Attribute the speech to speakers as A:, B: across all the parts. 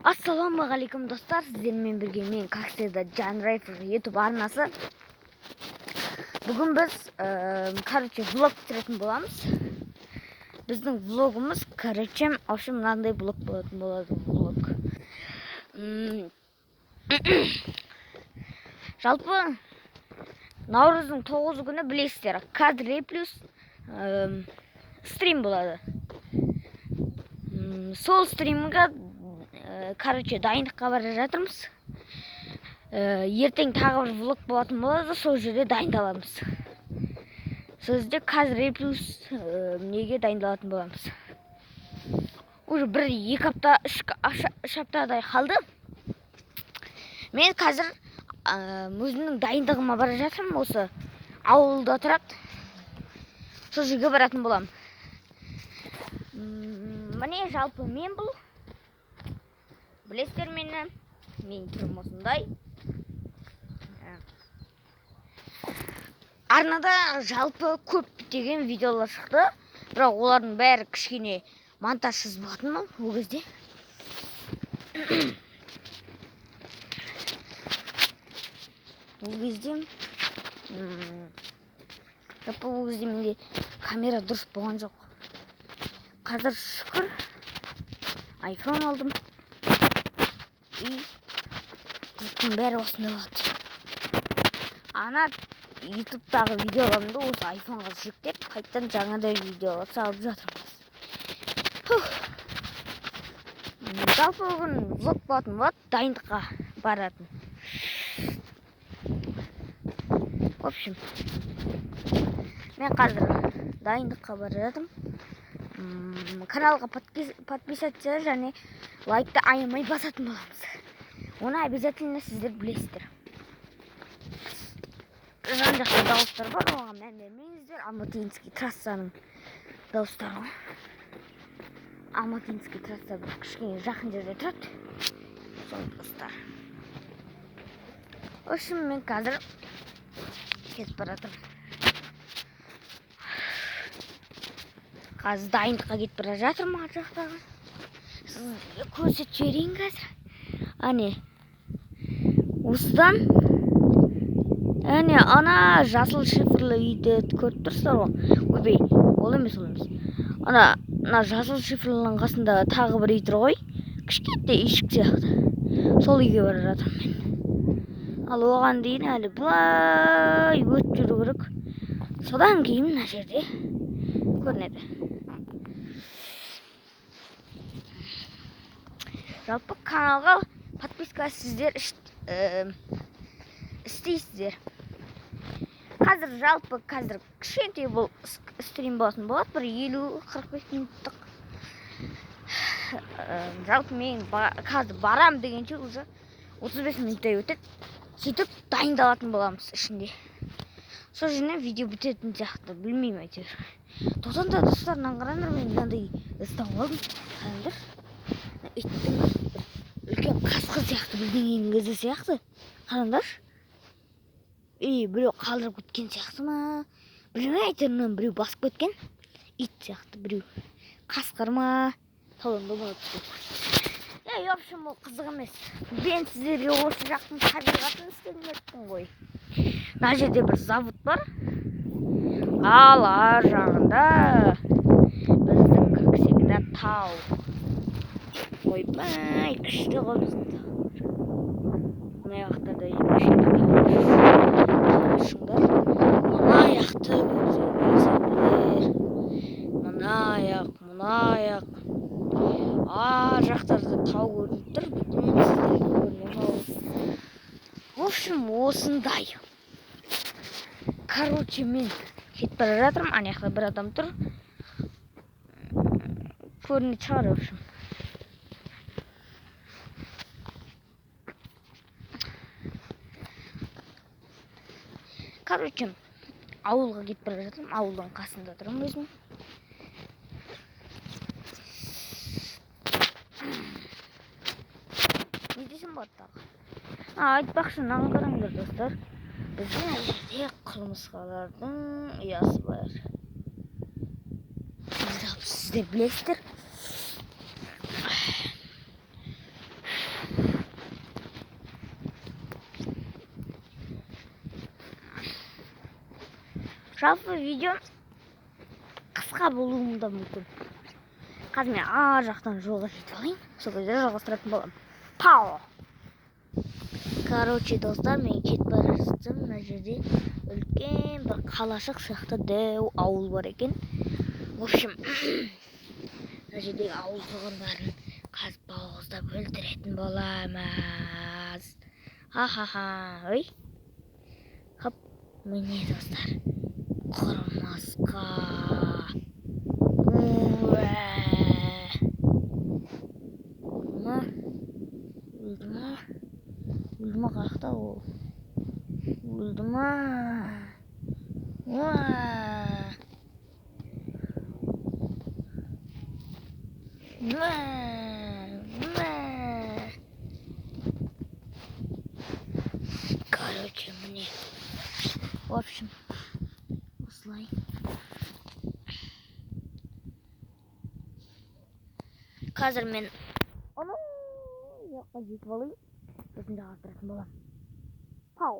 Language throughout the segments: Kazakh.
A: Ассалаумағалейкум достар, сіздермен бірге мен как всегда Жанрайфер YouTube арнасы. Бүгін біз влог түсіретін боламыз. Біздің влогымыз мынандай влог болатын болады. Жалпы Наурыздың 9 күні білесіздер, кадры плюс стрим болады. Сол стримге дайындыққа бара жатырмыз. Ертең тағы бір влог болатын болады, сол жерде дайындаламыз. Сізде кадры плюс неге дайындалатын боламыз. Уже 1-2 апта, 3 аптадай қалды. Мен қазір өзімнің дайындығыма бара жатырмын. Осы ауылда тұрады. Сол жерге баратын боламын. Міне жалпы мен бұл. Білесіздер мені, мен түрім осындай. Арнада жалпы көп деген видеолар шықты. Бірақ олардың бәрі кішкене монтажсыз болатын ол кезде. Ол кезде менде камера дұрыс болған жоқ. Қазір шүкір iPhone алдым. Жұрттың бәрі осында болады. Ана YouTube'дағы видеоларымды осы iPhone'ға жүктеп, қайттан жаңадай видеолар салып жатырмыз. Жалпы бүгін влог болатын болады, дайындыққа баратын. В общем, мен қазір дайындыққа бара жатырмын. Каналға подписаться және лайкты аямай басатын боламыз. Оны обязательно сіздер білесіздер. Жан жақта дауыстар бар, оған мән бермеңіздер. Алматинский трассаның дауыстары. Алматинский трасса бір кішкене жақын жерде тұрады. Сол достар. Үшін мен қазір кетіп бара жатырмын. Қазір дайындыққа кетіп бара жатырмын ар жақтағы. Сіздерге көрсетіп жіберейін қазір. Әне, осыдан ана жасыл шифрлы үйді көріп тұрсыздар ғой. Ойбай, ол емес. Ана жасыл шифрлының қасында тағы бір үй тұр ғой. Кішкентай үйшік сияқты. Сол үйге бара жатырмын мен. Ал оған дейін әлі бұлай өтіп жүру керек. Содан кейін мына жерде көрінеді. Жалпы каналға подписка сіздер істейсіздер. Жалпы кішкентай бұл стрим болатын болады, бір 50-45 минуттық. Жалпы мен қазір барам дегенше уже 35 минуттай өтеді. Сөйтіп дайындалатын боламыз ішінде. Сол жеріне видео бітетін сияқты, білмеймін әйтеуір. Тоқтаңдар достар, қараңдар, мен мынандай ыстап алдым. Қараңдар. Иттің үлкен қасқыр сияқты, біздің еңгізі сияқты. Қараңдар. Біреу қалдырып кеткен сияқты ма? Біреу әйтеуір біреу басып кеткен. Ит сияқты біреу. Қасқыр ма? Талонда болып түскен. В общем, ол қызық емес. Мен сіздерге осы жақтың табиғатын істелметтім ғой. Мына жерде бір завод бар. Ал ар жағында біздің как всегда тау. Ойбай, күшті ғой біздің тау. Мына жақта да шыңдар. Мына жақты көрсеңіздер. Мына аяқ. Ар жақтарда тау көрініп тұр. Бүтін сіздерге көрінеді. В общем, осындай. Мен кетіп бара жатырмын. Ана жақта бір адам тұр. Көрінеді шығар, в общем. Ауылға кетіп бара жатырмын. Ауылдың қасында тұрмын өзім. Не десем болады тағы? Айтпақшы, мынаны қараңдар достар. Біздің жерде құмырсқалардың ұясы бар. Сіздер білесіздер. Жалпы видео қысқа болуы да мүмкін. Қазір мен ар жақтан жолға кетіп алайын. Сол кезде жалғастыратын боламын. Пау! Короче, достар, мен кетіп бара жатсам, мына жерде үлкен бір қалашық сияқты дәу ауыл бар екен. В общем, мына жердегі ауыл тұрғындарын қазір бауыздап өлтіретін боламыз. Ха-ха-ха. Ой. Хоп, міне достар. Құрмасқа. Өлді ма қақта ол? Өлді ма? Короче, мне. В общем, осылай. Қазір мен оны жаққа жетіп алайын. Сосын жалғастыратын боламын. Пау!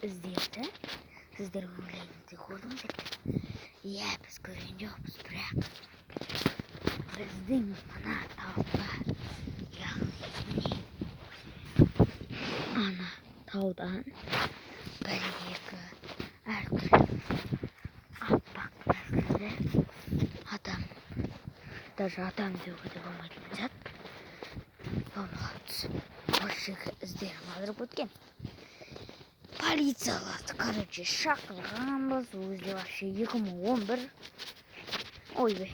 A: Іздерді. Сіздер ойлайсыздар көрдіңіздер. Иә, біз көрген жоқпыз, бірақ біздің мына тауда, яғни ана таудан бір-екі әртүрлі аппақ нәрселі адам, даже адам деуге де болмайтын зат болмаған түсіп, осы жерге іздерін алдырып өткен. Полицияларды, короче, шақырғанбыз. Өзі вообще 2011, ой бе,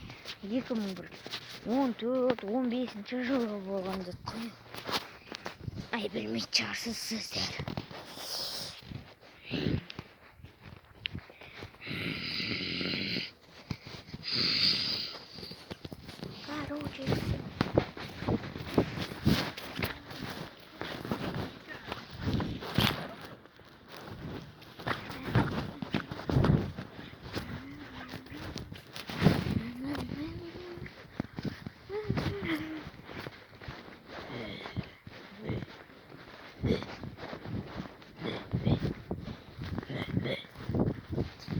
A: 2014-15 жылы болған зат қой. Ай, білмейді шығарсыз сіздер.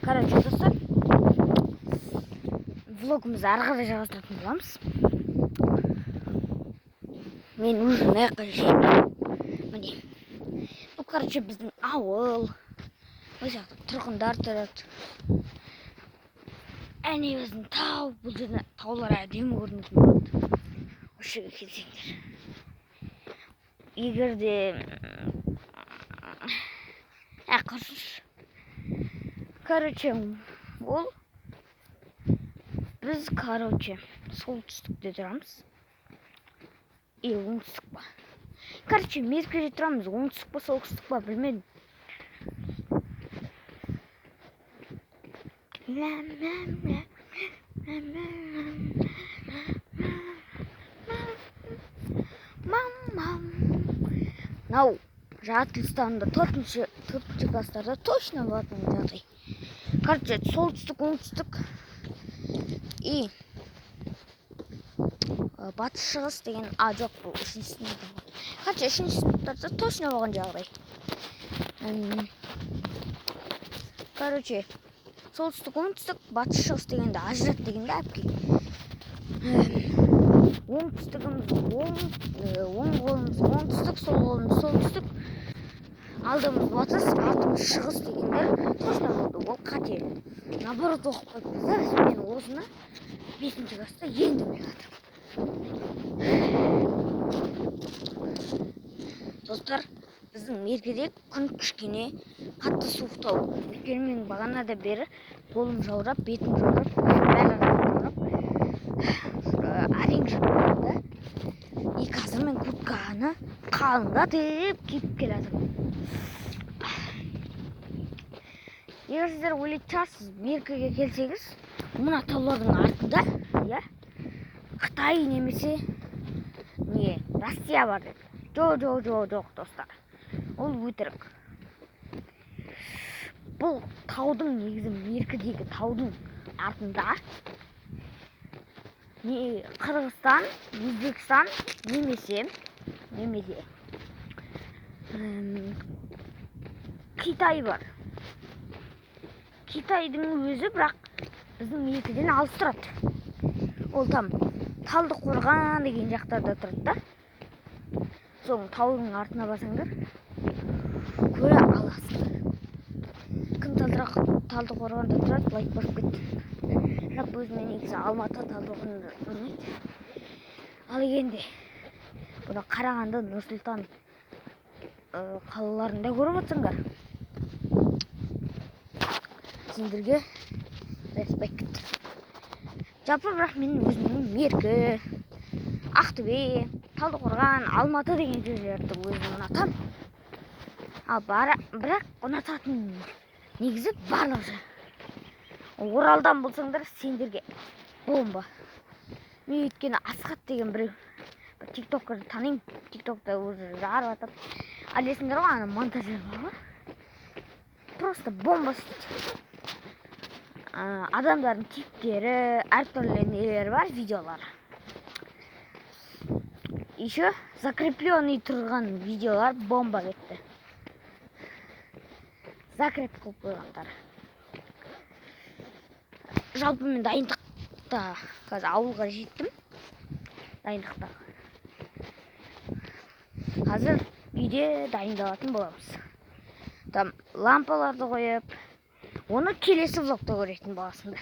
A: Короче, достар, влогымызды ары қарай жалғастыратын боламыз. Мен уже мына жаққа жетіп. Міне. Бұл, короче, біздің ауыл. Бұл жақта тұрғындар тұрады. Әне біздің тау. Бұл жерде таулар әдемі көрінетін болады. Осы жерге келсеңдер. Егер де құрсыз. Короче, ол біз, короче, солтүстікте тұрамыз. И оңтүстік па. Короче, мезгілде тұрамыз. Оңтүстік па, солтүстік па, білмедім. Нау, Жатылстанда 4-ші класстарда точно болатын жағдай. Короче, солтүстік, оңтүстік и батыс шығыс деген жоқ, бұл 3-ші сыныпта. Короче, 3-ші сыныптарда точно болған жағдай. Короче, солтүстік, оңтүстік, батыс шығыс дегенде ажырат дегенде әпке. Оңтүстігіміз оң қолымыз оңтүстік, сол қолымыз солтүстік, алдымыз батыс, артымыз шығыс дегендер точно болды. Ол қате. Наоборот оқып қойыппыз. Мен осыны 5-ші класста енді біліп жатырмын. Достар, біздің меркеде күн кішкене қатты суықтау. Өйткені мен бағанада бері қолым жаурап, бетім жаурап, бәрі жаурап, әрең жүріп да. И қазір мен куртканы қалыңдатып киіп келе жатырмын. Егер сіздер ойлайтын шығарсыз, меркеге келсеңіз, мына таулардың артында, иә, Қытай немесе Россия бар деді. Жоқ, достар. Ол өтірік. Бұл таудың негізі меркедегі таудың артында Қырғызстан, Өзбекстан немесе Қытай бар. Қытайдың өзі бірақ біздің меркеден алыс тұрады. Ол там Талдықорған деген жақтарда тұрады да. Соның таудың артына барсаңдар, көре аласыңдар. Кім Талдықорғанда тұрады, лайк басып кетті. Жалпы өзіме негізі Алматы, Талдықорғанда ұнайды. Ал егенде бұны Қарағанды, Нұр-Сұлтан қалаларында көріп отырсыңдар. Сендерге респект. Жалпы бірақ менің өзімнің Меркі, Ақтөбе, Талдықорған, Алматы деген жерлерді өзім ұнатам. Ал бірақ ұнататын негізі барлық жер. Оралдан болсаңдар, сендерге бомба. Мен өйткені Асқат деген бір тиктокерді танимын. Тиктокта өзі жарып атады. Ал есіңдер ғой, ана монтажер бар ғой. Просто бомба істейді. Адамдардың типтері, әртүрлі нелері бар, видеолар. Еще закрепленный тұрған видеолар бомба кетті. Закреп қылып қойғандар. Жалпы мен дайындықта қазір ауылға жеттім. Дайындықта. Қазір үйде дайындалатын боламыз. Там лампаларды қойып, оны келесі влогта көретін боласыңдар.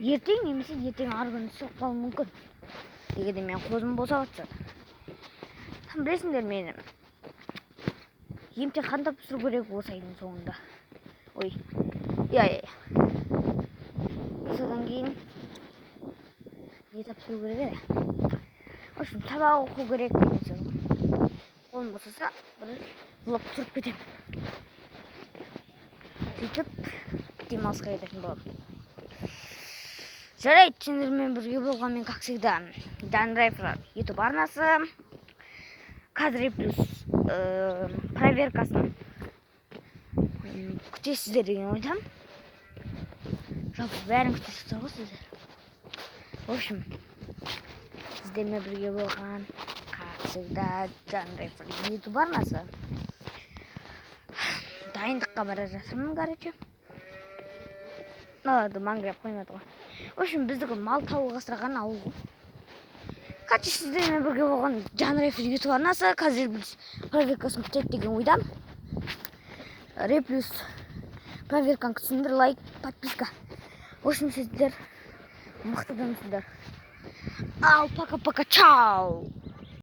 A: Ертең немесе ертең арғы күні соғып қалуы мүмкін. Егерде мен қозым босап жатса. Білесіңдер мені емтихан тапсыру керек осы айдың соңында. Ой, иә. Содан кейін не тапсыру керек еді? В общем, сабақ оқу керек деген соң. Қолым босаса, бір влог түсіріп кетемін. Сөйтіп демалысқа кететін боламын. Жарайды, сендермен бірге болғанмен, как всегда, Данрайфер YouTube арнасы. Қазір плюс проверкасын күтесіздер деген ойдам. Жалпы бәрін күтесіздер ғой сіздер. В общем, сіздермен бірге болған, как всегда, Данрайфер YouTube арнасы. Дайындыққа бара жатырмын, короче. Ладно, маңырап қоймады ғой. В общем, біздігі мал тауық асыраған ауыл ғой. Қачы сіздермен бірге болған Данрайфер YouTube арнасы. Қазір біз проверкасын күтеді деген ойдам. Реплюс проверканы күтсіңдер, лайк, подписка. В общем, сіздер мықты адамсыздар. Ал, пока-пока, чау!